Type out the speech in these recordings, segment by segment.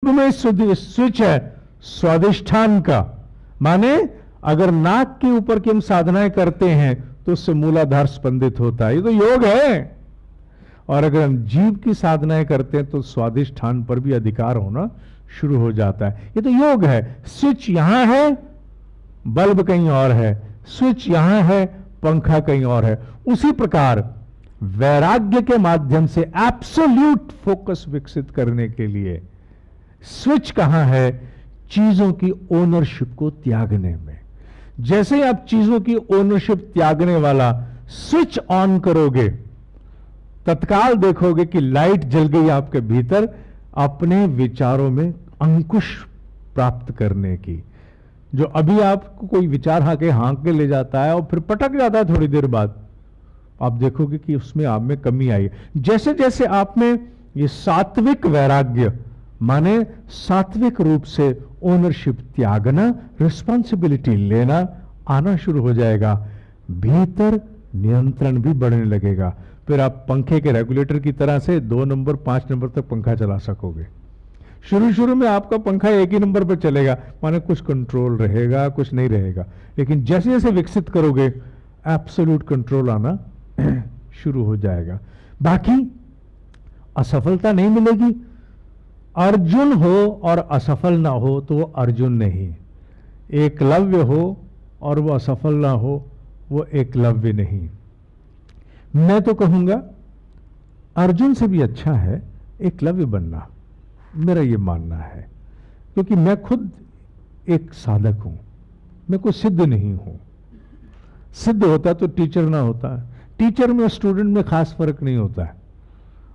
में स्विच है स्वादिष्ठान का, माने अगर नाक के ऊपर की हम साधनाएं करते हैं तो उससे मूलाधार स्पंदित होता है, ये तो योग है। और अगर हम जीव की साधनाएं करते हैं तो स्वादिष्ठान पर भी अधिकार होना शुरू हो जाता है, ये तो योग है। स्विच यहां है, बल्ब कहीं और है, स्विच यहां है, पंखा कहीं और है। उसी प्रकार वैराग्य के माध्यम से एब्सोल्यूट फोकस विकसित करने के लिए स्विच कहां है? चीजों की ओनरशिप को त्यागने में। जैसे ही आप चीजों की ओनरशिप त्यागने वाला स्विच ऑन करोगे, तत्काल देखोगे कि लाइट जल गई आपके भीतर, अपने विचारों में अंकुश प्राप्त करने की। जो अभी आपको कोई विचार हाँक के ले जाता है और फिर पटक जाता है थोड़ी देर बाद, आप देखोगे कि उसमें आप में कमी आई। जैसे जैसे आप में ये सात्विक वैराग्य, माने सात्विक रूप से ओनरशिप त्यागना, रिस्पॉन्सिबिलिटी लेना आना शुरू हो जाएगा, भीतर नियंत्रण भी बढ़ने लगेगा। फिर आप पंखे के रेगुलेटर की तरह से 2 नंबर 5 नंबर तक पंखा चला सकोगे। शुरू शुरू में आपका पंखा एक ही नंबर पर चलेगा, माने कुछ कंट्रोल रहेगा, कुछ नहीं रहेगा, लेकिन जैसे जैसे विकसित करोगे एब्सोल्यूट कंट्रोल आना शुरू हो जाएगा। बाकी असफलता नहीं मिलेगी। अर्जुन हो और असफल ना हो तो वो अर्जुन नहीं, एकलव्य हो और वो असफल ना हो वो एकलव्य नहीं। मैं तो कहूंगा अर्जुन से भी अच्छा है एकलव्य बनना, मेरा ये मानना है, क्योंकि मैं खुद एक साधक हूं, मैं कोई सिद्ध नहीं हूं। सिद्ध होता तो टीचर ना होता। टीचर में स्टूडेंट में खास फर्क नहीं होता है,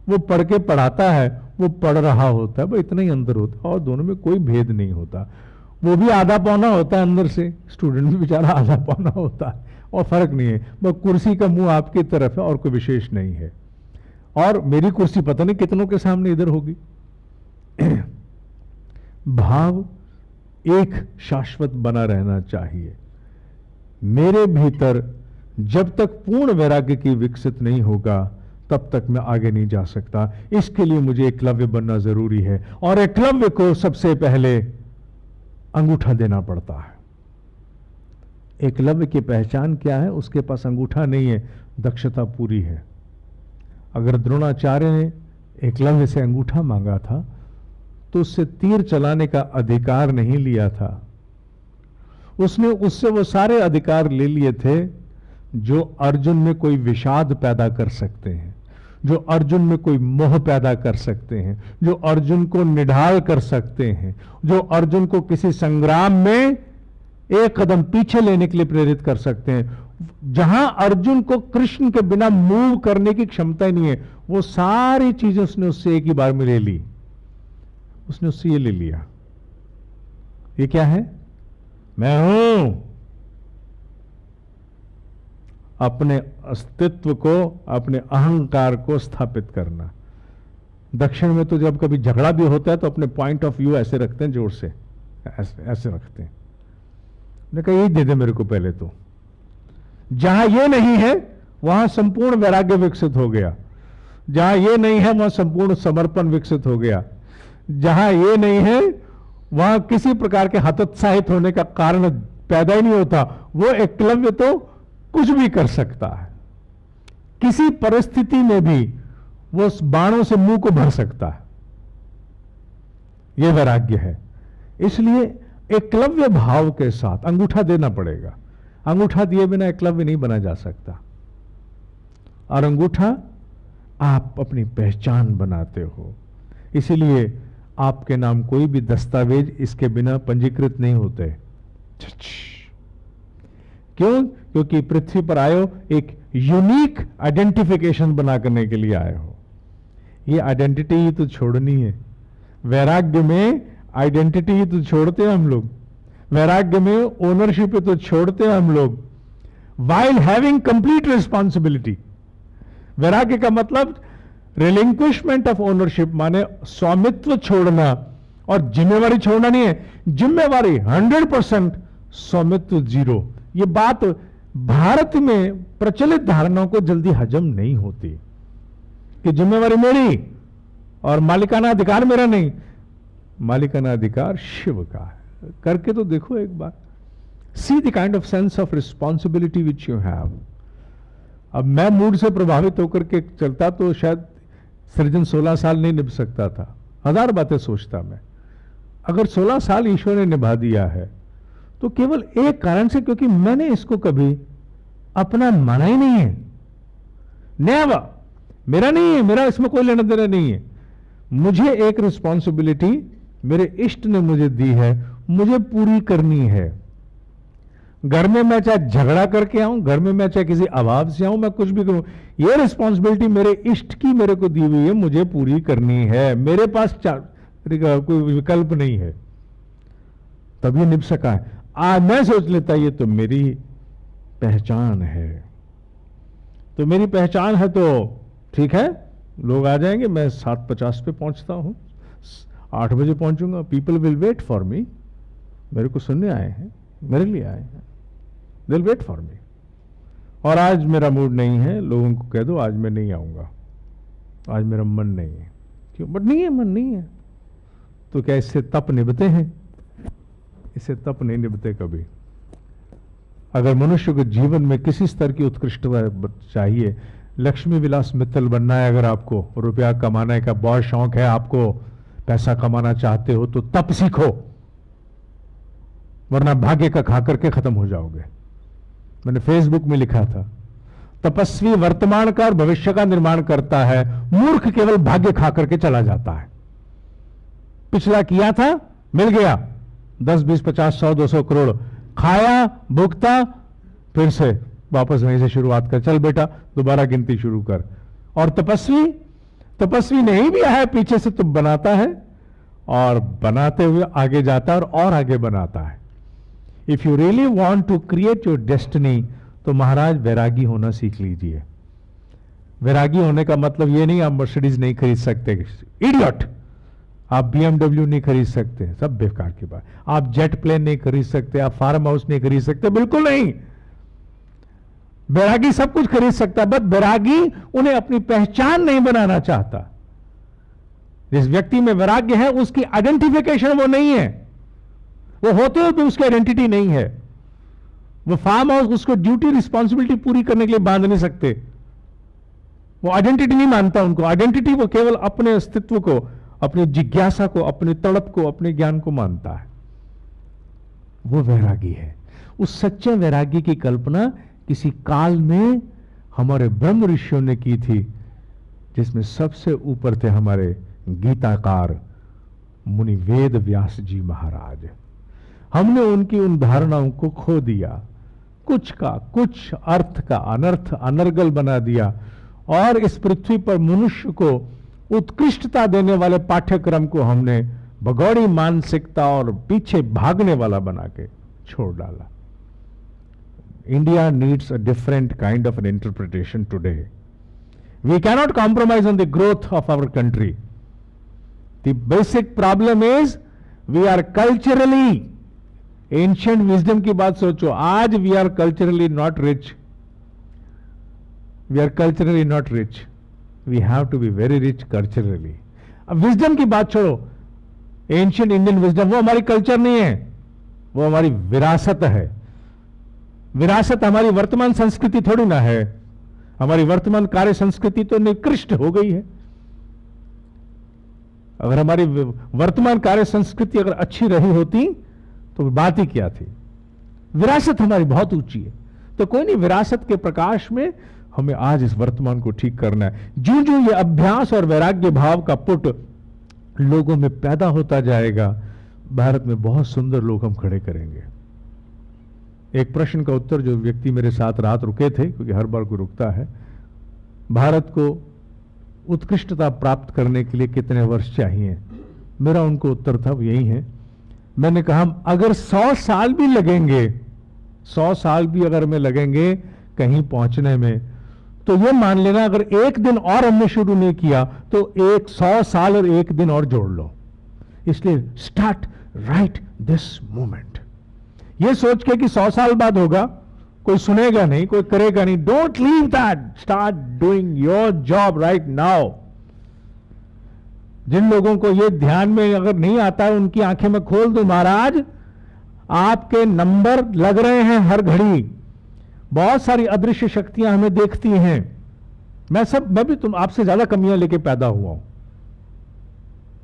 वो पढ़ के पढ़ाता है, वो पढ़ रहा होता है, वो इतना ही अंदर होता है और दोनों में कोई भेद नहीं होता। वो भी आधा पौना होता है अंदर से, स्टूडेंट भी बेचारा आधा पौना होता है, और फर्क नहीं है। वो कुर्सी का मुंह आपकी तरफ है और कोई विशेष नहीं है, और मेरी कुर्सी पता नहीं कितनों के सामने इधर होगी। भाव एक शाश्वत बना रहना चाहिए। मेरे भीतर जब तक पूर्ण वैराग्य की विकसित नहीं होगा तब तक मैं आगे नहीं जा सकता। इसके लिए मुझे एकलव्य बनना जरूरी है, और एकलव्य को सबसे पहले अंगूठा देना पड़ता है। एकलव्य की पहचान क्या है? उसके पास अंगूठा नहीं है, दक्षता पूरी है। अगर द्रोणाचार्य ने एकलव्य से अंगूठा मांगा था तो उससे तीर चलाने का अधिकार नहीं लिया था, उसने उससे वो सारे अधिकार ले लिए थे जो अर्जुन में कोई विषाद पैदा कर सकते हैं, जो अर्जुन में कोई मोह पैदा कर सकते हैं, जो अर्जुन को निढाल कर सकते हैं, जो अर्जुन को किसी संग्राम में एक कदम पीछे लेने के लिए प्रेरित कर सकते हैं। जहां अर्जुन को कृष्ण के बिना मूव करने की क्षमता ही नहीं है, वो सारी चीजें उसने उससे एक ही बार में ले ली। उसने उससे ये ले लिया, ये क्या है? मैं हूं। अपने अस्तित्व को, अपने अहंकार को स्थापित करना। दक्षिण में तो जब कभी झगड़ा भी होता है तो अपने पॉइंट ऑफ व्यू ऐसे रखते हैं, जोर से ऐसे रखते हैं। मैंने कहा यही दे दे मेरे को पहले तो। जहां ये नहीं है वहां संपूर्ण वैराग्य विकसित हो गया, जहां ये नहीं है वहां संपूर्ण समर्पण विकसित हो गया, जहां ये नहीं है वहां किसी प्रकार के हतोत्साहित होने का कारण पैदा ही नहीं होता। वो एकलव्य तो कुछ भी कर सकता है, किसी परिस्थिति में भी वो बाणों से मुंह को भर सकता है। यह वैराग्य है। इसलिए एकलव्य भाव के साथ अंगूठा देना पड़ेगा। अंगूठा दिए बिना एकलव्य नहीं बना जा सकता। और अंगूठा आप अपनी पहचान बनाते हो, इसीलिए आपके नाम कोई भी दस्तावेज इसके बिना पंजीकृत नहीं होते। क्यों? क्योंकि पृथ्वी पर आए हो एक यूनिक आइडेंटिफिकेशन बना करने के लिए आए हो। ये आइडेंटिटी ही तो छोड़नी है। वैराग्य में आइडेंटिटी ही तो छोड़ते हैं हम लोग, वैराग्य में ओनरशिप तो छोड़ते हैं हम लोग, वाइल हैविंग कंप्लीट रिस्पॉन्सिबिलिटी। वैराग्य का मतलब रिलिंक्विशमेंट ऑफ ओनरशिप, माने स्वामित्व छोड़ना, और जिम्मेवारी छोड़ना नहीं है। जिम्मेवारी 100%, स्वामित्व 0। ये बात भारत में प्रचलित धारणाओं को जल्दी हजम नहीं होती कि जिम्मेवारी मेरी और मालिकाना अधिकार मेरा नहीं। मालिकाना अधिकार शिव का है। करके तो देखो एक बार। See the kind of sense of responsibility which you have. अब मैं मूड से प्रभावित होकर के चलता तो शायद सृजन 16 साल नहीं निभ सकता था। 1000 बातें सोचता मैं। अगर 16 साल ईश्वर ने निभा दिया है तो केवल एक कारण से, क्योंकि मैंने इसको कभी अपना माना ही नहीं है। नेवर, मेरा नहीं है, मेरा इसमें कोई लेना देना नहीं है। मुझे एक रिस्पॉन्सिबिलिटी मेरे इष्ट ने मुझे दी है, मुझे पूरी करनी है। घर में मैं चाहे झगड़ा करके आऊं, घर में मैं चाहे किसी अभाव से आऊं, मैं कुछ भी करूं, यह रिस्पॉन्सिबिलिटी मेरे इष्ट की मेरे को दी हुई है, मुझे पूरी करनी है। मेरे पास कोई विकल्प नहीं है, तभी निभ सका है। आज मैं सोच लेता ये तो मेरी पहचान है, तो मेरी पहचान है तो ठीक है, लोग आ जाएंगे, मैं 7:50 पे पहुंचता हूं, 8 बजे पहुंचूंगा। People will wait for me. मेरे को सुनने आए हैं, मेरे लिए आए हैं, they will wait for me. और आज मेरा मूड नहीं है, लोगों को कह दो आज मैं नहीं आऊंगा, आज मेरा मन नहीं है। क्यों? बट नहीं है, मन नहीं है। तो क्या इससे तप निभते हैं? इससे तप नहीं निभते कभी। अगर मनुष्य को जीवन में किसी स्तर की उत्कृष्टता चाहिए, लक्ष्मी विलास मित्तल बनना है, अगर आपको रुपया कमाने का बहुत शौक है, आपको पैसा कमाना चाहते हो, तो तप सीखो, वरना भाग्य का खा करके खत्म हो जाओगे। मैंने फेसबुक में लिखा था, तपस्वी वर्तमान का और भविष्य का निर्माण करता है, मूर्ख केवल भाग्य खा करके चला जाता है। पिछला किया था, मिल गया, 10, 20, 50, 100, 200 करोड़ खाया, भुगता, फिर से वापस वहीं से शुरुआत कर, चल बेटा दोबारा गिनती शुरू कर। और तपस्वी नहीं भी है, पीछे से तो बनाता है, और बनाते हुए आगे जाता है और आगे बनाता है। If you really want to create your destiny, तो महाराज वैरागी होना सीख लीजिए। वैरागी होने का मतलब यह नहीं आप मर्सिडीज नहीं खरीद सकते, इडियट, आप BMW नहीं खरीद सकते, सब बेकार की बात। आप जेट प्लेन नहीं खरीद सकते, आप फार्म हाउस नहीं खरीद सकते, बिल्कुल नहीं। वैरागी सब कुछ खरीद सकता, बट वैरागी उन्हें अपनी पहचान नहीं बनाना चाहता। जिस व्यक्ति में वैराग्य है उसकी आइडेंटिफिकेशन वो नहीं है, वो होते हुए भी उसकी आइडेंटिटी नहीं है। वो फार्म हाउस उसको ड्यूटी रिस्पॉन्सिबिलिटी पूरी करने के लिए बांध नहीं सकते, वो आइडेंटिटी नहीं मानता उनको। आइडेंटिटी वो केवल अपने अस्तित्व को, अपनी जिज्ञासा को, अपनी तड़प को, अपने ज्ञान को मानता है। वो वैरागी है। उस सच्चे वैरागी की कल्पना किसी काल में हमारे ब्रह्म ऋषियों ने की थी, जिसमें सबसे ऊपर थे हमारे गीताकार मुनि वेद व्यास जी महाराज। हमने उनकी उन धारणाओं को खो दिया, कुछ का कुछ, अर्थ का अनर्थ, अनर्गल बना दिया, और इस पृथ्वी पर मनुष्य को उत्कृष्टता देने वाले पाठ्यक्रम को हमने भगौड़ी मानसिकता और पीछे भागने वाला बना के छोड़ डाला। India needs a different kind of an interpretation today. We cannot compromise on the growth of our country. The basic problem is we are culturally, ancient wisdom की बात सोचो, आज we are culturally not rich. We are culturally not rich. We have to be very rich culturally. अब wisdom की बात छोड़ो, ancient Indian wisdom वो हमारी culture नहीं है, वो हमारी विरासत है। विरासत हमारी वर्तमान संस्कृति थोड़ी ना है। हमारी वर्तमान कार्य संस्कृति तो निकृष्ट हो गई है। अगर हमारी वर्तमान कार्य संस्कृति अगर अच्छी रही होती तो बात ही क्या थी। विरासत हमारी बहुत ऊंची है, तो कोई नहीं, विरासत के प्रकाश में हमें आज इस वर्तमान को ठीक करना है। जो जो ये अभ्यास और वैराग्य भाव का पुट लोगों में पैदा होता जाएगा, भारत में बहुत सुंदर लोग हम खड़े करेंगे। एक प्रश्न का उत्तर जो व्यक्ति मेरे साथ रात रुके थे, क्योंकि हर बार कोई रुकता है, भारत को उत्कृष्टता प्राप्त करने के लिए कितने वर्ष चाहिए, मेरा उनको उत्तर था वो यही है। मैंने कहा अगर 100 साल भी लगेंगे, 100 साल भी अगर हमें लगेंगे कहीं पहुंचने में, तो ये मान लेना अगर एक दिन और हमने शुरू नहीं किया तो 100 साल और एक दिन और जोड़ लो। इसलिए स्टार्ट राइट दिस मोमेंट। ये सोच के कि 100 साल बाद होगा, कोई सुनेगा नहीं, कोई करेगा नहीं, don't leave that, start doing your job right now. जिन लोगों को ये ध्यान में अगर नहीं आता है, उनकी आंखें में खोल दूं महाराज, आपके नंबर लग रहे हैं हर घड़ी। बहुत सारी अदृश्य शक्तियां हमें देखती हैं। मैं भी तुम आपसे ज्यादा कमियां लेके पैदा हुआ हूं,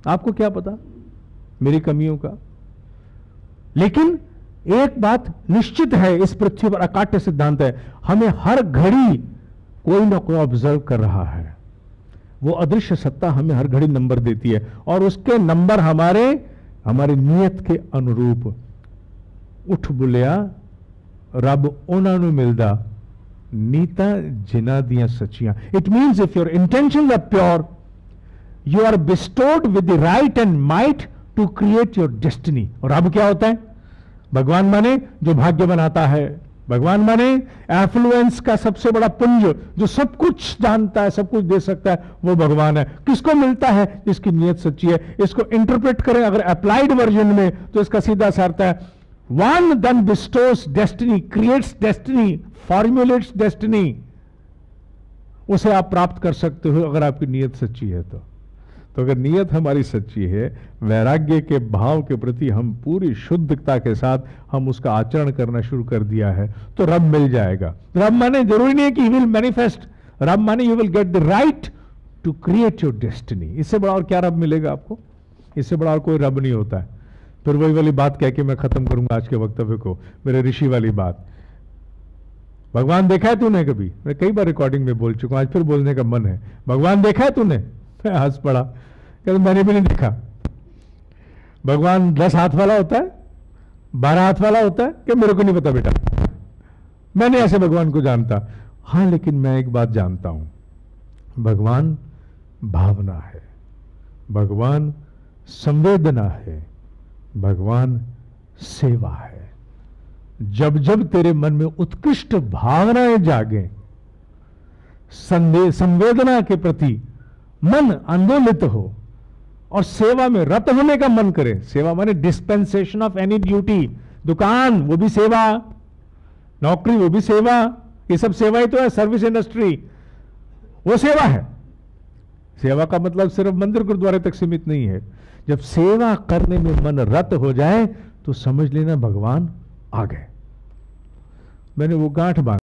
आपको क्या पता मेरी कमियों का। लेकिन एक बात निश्चित है, इस पृथ्वी पर अकाट्य सिद्धांत है, हमें हर घड़ी कोई ना कोई ऑब्जर्व कर रहा है। वो अदृश्य सत्ता हमें हर घड़ी नंबर देती है, और उसके नंबर हमारी नीयत के अनुरूप। उठ बुलिया रब उन्हां नूं मिलदा नीता जिन्हां दियां सच्चियां। It means if your intentions are pure, you are bestowed with the right and might to create your destiny. और रब क्या होता है? भगवान माने जो भाग्य बनाता है, भगवान माने एफ्लुएंस का सबसे बड़ा पुंज, जो सब कुछ जानता है, सब कुछ दे सकता है, वो भगवान है। किसको मिलता है? जिसकी नीयत सच्ची है। इसको इंटरप्रेट करें अगर अप्लाइड वर्जन में, तो इसका सीधा सा अर्थ है, one then bestows destiny, creates destiny, formulates destiny. उसे आप प्राप्त कर सकते हो अगर आपकी नीयत सच्ची है तो अगर नीयत हमारी सच्ची है, वैराग्य के भाव के प्रति हम पूरी शुद्धता के साथ हम उसका आचरण करना शुरू कर दिया है, तो रब मिल जाएगा। रब माने जरूरी नहीं है कि ही विल मैनिफेस्ट, रब माने you will get the right to create your destiny. इससे बड़ा और क्या रब मिलेगा आपको? इससे बड़ा और कोई रब नहीं होता है। फिर वही वाली बात कह के मैं खत्म करूंगा आज के वक्तव्य को, मेरे ऋषि वाली बात। भगवान देखा है तूने कभी? मैं कई बार रिकॉर्डिंग में बोल चुका हूं, आज फिर बोलने का मन है। भगवान देखा है तूने? मैं हंस पड़ा, कहते मैंने भी नहीं देखा। भगवान 10 हाथ वाला होता है, 12 हाथ वाला होता है कि मेरे को नहीं पता बेटा, मैंने ऐसे भगवान को जानता। हां, लेकिन मैं एक बात जानता हूं, भगवान भावना है, भगवान संवेदना है, भगवान सेवा है। जब जब तेरे मन में उत्कृष्ट भावनाएं जागे, संवेदना के प्रति मन आंदोलित हो और सेवा में रत होने का मन करे, सेवा माने डिस्पेंसेशन ऑफ एनी ड्यूटी, दुकान वो भी सेवा, नौकरी वो भी सेवा, ये सब सेवा ही तो है। सर्विस इंडस्ट्री वो सेवा है। सेवा का मतलब सिर्फ मंदिर गुरुद्वारे तक सीमित नहीं है। जब सेवा करने में मन रत हो जाए तो समझ लेना भगवान आ गए। मैंने वो गांठ बांध